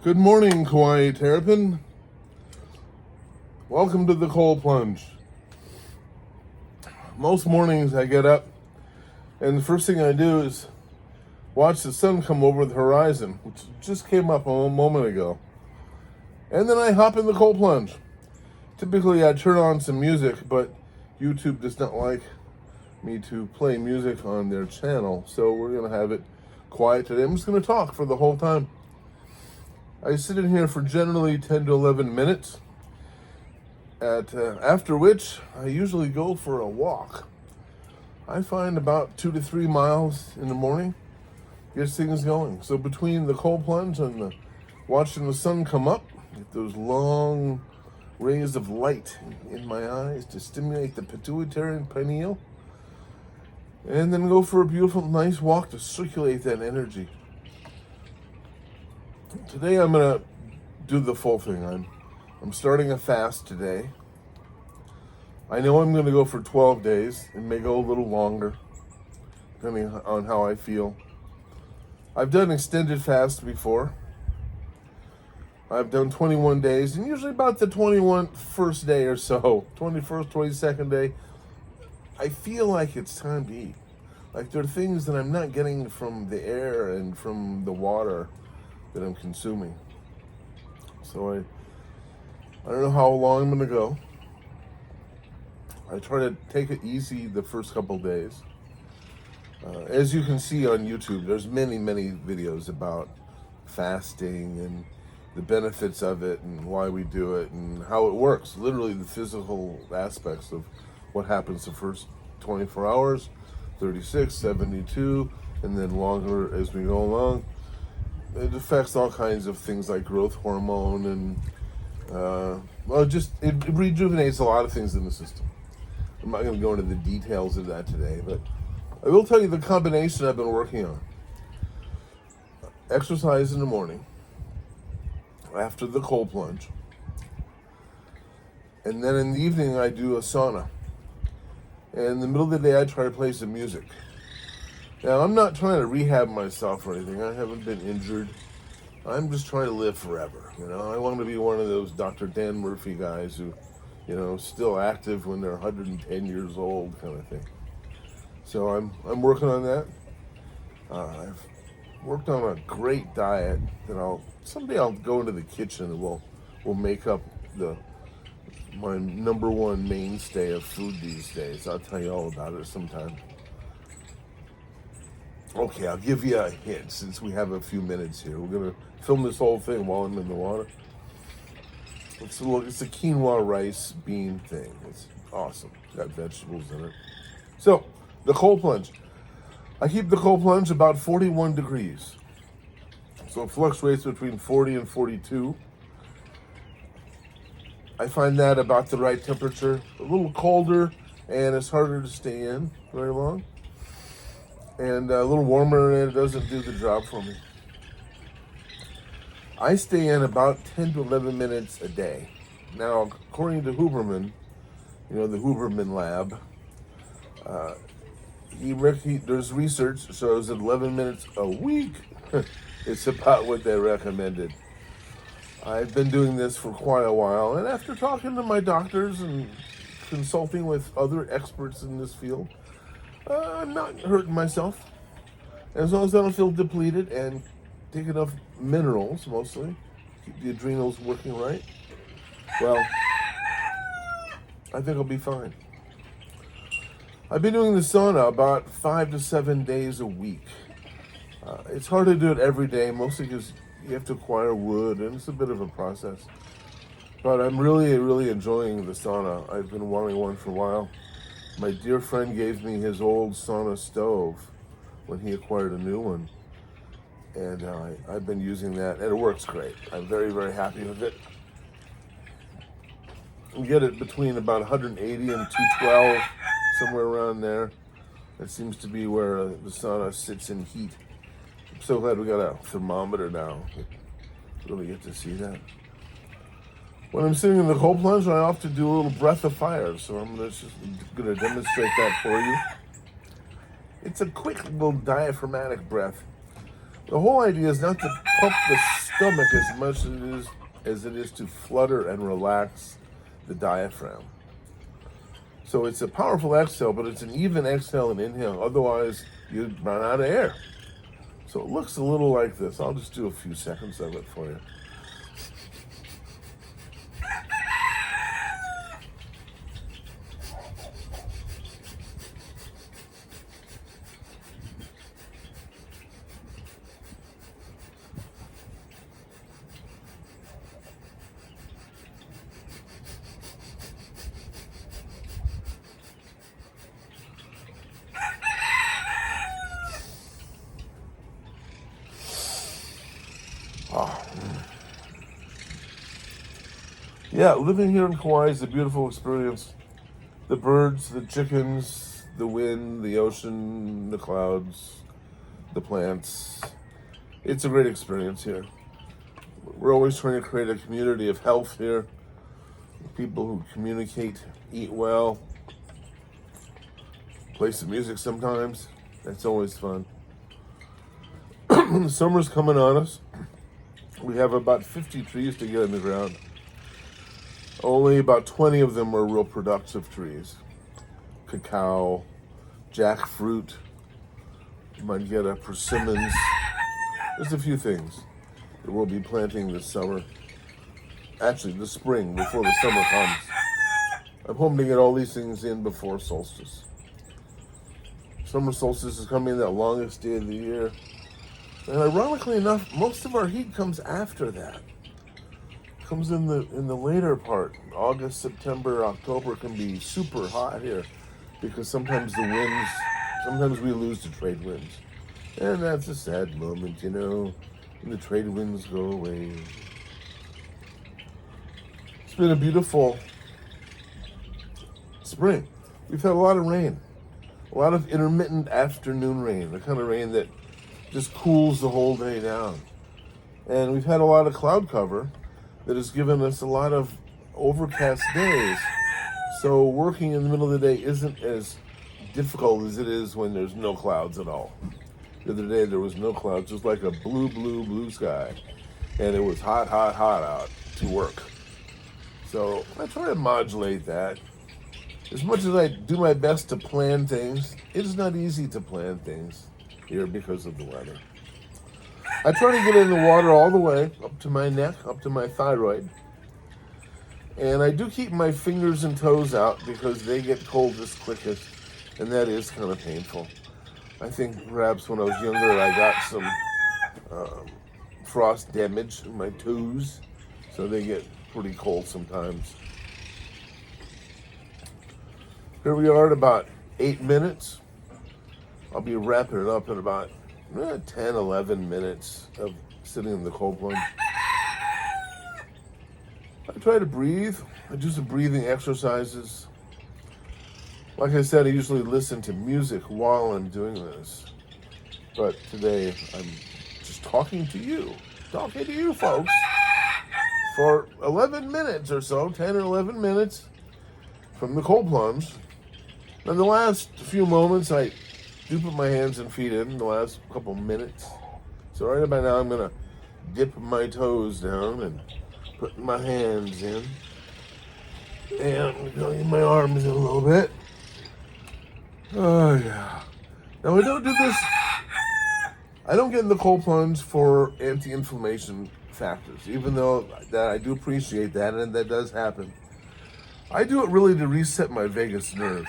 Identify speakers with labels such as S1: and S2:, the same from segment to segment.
S1: Good morning, Kauai Terrapin. Welcome to the cold plunge. Most mornings I get up and the first thing I do is watch the sun come over the horizon, which just came up a moment ago. And then I hop in the cold plunge. Typically I turn on some music, but YouTube does not like me to play music on their channel, so we're going to have it quiet today. I'm just going to talk for the whole time. I sit in here for generally 10 to 11 minutes, after which I usually go for a walk. I find about 2 to 3 miles in the morning gets things going. So between the cold plunge and watching the sun come up, get those long rays of light in my eyes to stimulate the pituitary and pineal, and then go for a beautiful, nice walk to circulate that energy. Today I'm going to do the full thing. I'm starting a fast today. I know I'm going to go for 12 days. It may go a little longer, depending on how I feel. I've done extended fasts before. I've done 21 days, and usually about the 21st day or so, 21st, 22nd day, I feel like it's time to eat. Like there are things that I'm not getting from the air and from the water that I'm consuming. So I don't know how long I'm going to go. I try to take it easy the first couple days. As you can see on YouTube, there's many videos about fasting and the benefits of it and why we do it and how it works. Literally the physical aspects of what happens the first 24 hours, 36, 72, and then longer as we go along. It affects all kinds of things like growth hormone and, it rejuvenates a lot of things in the system. I'm not going to go into the details of that today, but I will tell you the combination I've been working on. Exercise in the morning, after the cold plunge, and then in the evening I do a sauna. And in the middle of the day I try to play some music. Now, I'm not trying to rehab myself or anything. I haven't been injured. I'm just trying to live forever. I want to be one of those Dr. Dan Murphy guys who, still active when they're 110 years old kind of thing. So I'm working on that. I've worked on a great diet that someday I'll go into the kitchen and we'll make up my number one mainstay of food these days. I'll tell you all about it sometime. Okay, I'll give you a hint since we have a few minutes here. We're going to film this whole thing while I'm in the water. It's a quinoa rice bean thing. It's awesome. It's got vegetables in it. So, the cold plunge. I keep the cold plunge about 41 degrees. So it fluctuates between 40 and 42. I find that about the right temperature. A little colder, and it's harder to stay in very long. And a little warmer, and it doesn't do the job for me. I stay in about 10 to 11 minutes a day. Now, according to Huberman, the Huberman lab, there's research that shows that 11 minutes a week is about what they recommended. I've been doing this for quite a while, and after talking to my doctors and consulting with other experts in this field, I'm not hurting myself. As long as I don't feel depleted and take enough minerals, mostly, keep the adrenals working right, well, I think I'll be fine. I've been doing the sauna about 5 to 7 days a week. It's hard to do it every day, mostly because you have to acquire wood, and it's a bit of a process. But I'm really enjoying the sauna. I've been wanting one for a while. My dear friend gave me his old sauna stove when he acquired a new one. And I've been using that, and it works great. I'm very happy with it. You get it between about 180 and 212, somewhere around there. That seems to be where the sauna sits in heat. I'm so glad we got a thermometer now. Really get to see that. When I'm sitting in the cold plunge, I often do a little breath of fire, so I'm just going to demonstrate that for you. It's a quick little diaphragmatic breath. The whole idea is not to pump the stomach as much as it is to flutter and relax the diaphragm. So it's a powerful exhale, but it's an even exhale and inhale. Otherwise, you'd run out of air. So it looks a little like this. I'll just do a few seconds of it for you. Yeah, living here in Kauai is a beautiful experience. The birds, the chickens, the wind, the ocean, the clouds, the plants. It's a great experience here. We're always trying to create a community of health here. People who communicate, eat well, play some music sometimes. That's always fun. Summer's coming on us. We have about 50 trees to get in the ground. Only about 20 of them are real productive trees. Cacao, jackfruit, you might get a persimmons. There's a few things that we'll be planting this summer. Actually, this spring, before the summer comes. I'm hoping to get all these things in before solstice. Summer solstice is coming, that longest day of the year. And ironically enough, most of our heat comes after that. Comes in the later part. August, September, October can be super hot here because sometimes we lose the trade winds. And that's a sad moment, when the trade winds go away. It's been a beautiful spring. We've had a lot of rain, a lot of intermittent afternoon rain, the kind of rain that just cools the whole day down. And we've had a lot of cloud cover that has given us a lot of overcast days. So working in the middle of the day isn't as difficult as it is when there's no clouds at all. The other day there was no clouds, just like a blue sky. And it was hot out to work. So I try to modulate that. As much as I do my best to plan things, it is not easy to plan things here because of the weather. I try to get in the water all the way, up to my neck, up to my thyroid. And I do keep my fingers and toes out because they get coldest quickest, and that is kind of painful. I think perhaps when I was younger I got some frost damage in my toes, so they get pretty cold sometimes. Here we are at about 8 minutes. I'll be wrapping it up in about 10, 11 minutes of sitting in the cold plunge. I try to breathe. I do some breathing exercises. Like I said, I usually listen to music while I'm doing this. But today, I'm just talking to you folks, for 11 minutes or so, 10 or 11 minutes from the cold plunge. And the last few moments, I do put my hands and feet in the last couple minutes. So right about now, I'm going to dip my toes down and put my hands in. And going my arms in a little bit. Oh, yeah. Now, I don't do this. I don't get in the cold plunge for anti-inflammation factors, even though that I do appreciate that, and that does happen. I do it really to reset my vagus nerve.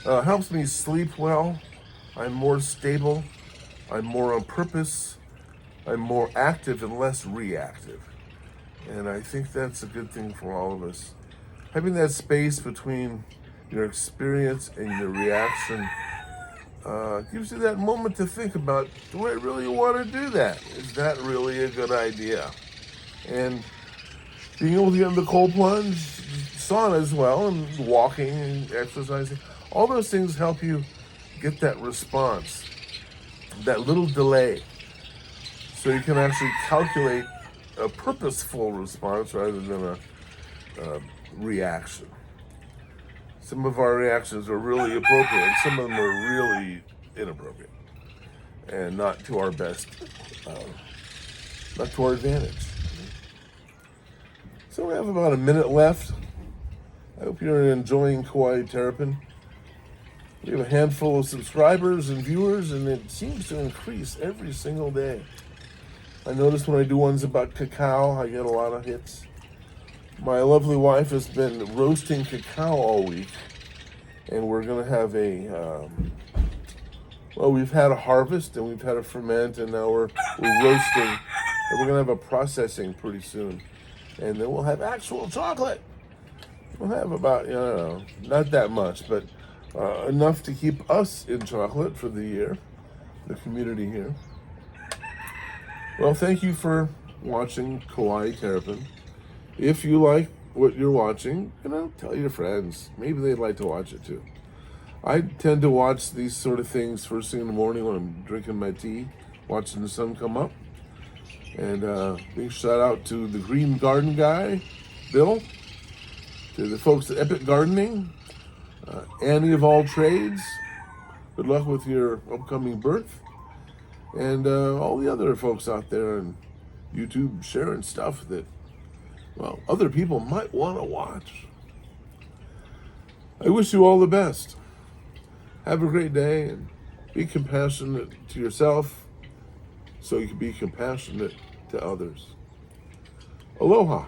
S1: Helps me sleep well. I'm more stable. I'm more on purpose. I'm more active and less reactive. And I think that's a good thing for all of us. Having that space between your experience and your reaction gives you that moment to think about, do I really want to do that? Is that really a good idea? And being able to get in the cold plunge, sauna as well, and walking and exercising, all those things help you get that response, that little delay, so you can actually calculate a purposeful response rather than a reaction. Some of our reactions are really appropriate, and some of them are really inappropriate and not to our best not to our advantage. So we have about a minute left. I hope you're enjoying Kawaii Terrapin. We have a handful of subscribers and viewers, and it seems to increase every single day. I notice when I do ones about cacao, I get a lot of hits. My lovely wife has been roasting cacao all week, and we're going to have we've had a harvest, and we've had a ferment, and now we're roasting, and we're going to have a processing pretty soon. And then we'll have actual chocolate. We'll have about, not that much, but enough to keep us in chocolate for the year, the community here. Well, thank you for watching Kawaii Terrapin. If you like what you're watching, tell your friends. Maybe they'd like to watch it too. I tend to watch these sort of things first thing in the morning when I'm drinking my tea, watching the sun come up. And big shout out to the Green Garden guy, Bill, to the folks at Epic Gardening, Annie of All Trades, good luck with your upcoming birth, and all the other folks out there on YouTube sharing stuff that, other people might want to watch. I wish you all the best. Have a great day and be compassionate to yourself so you can be compassionate to others. Aloha.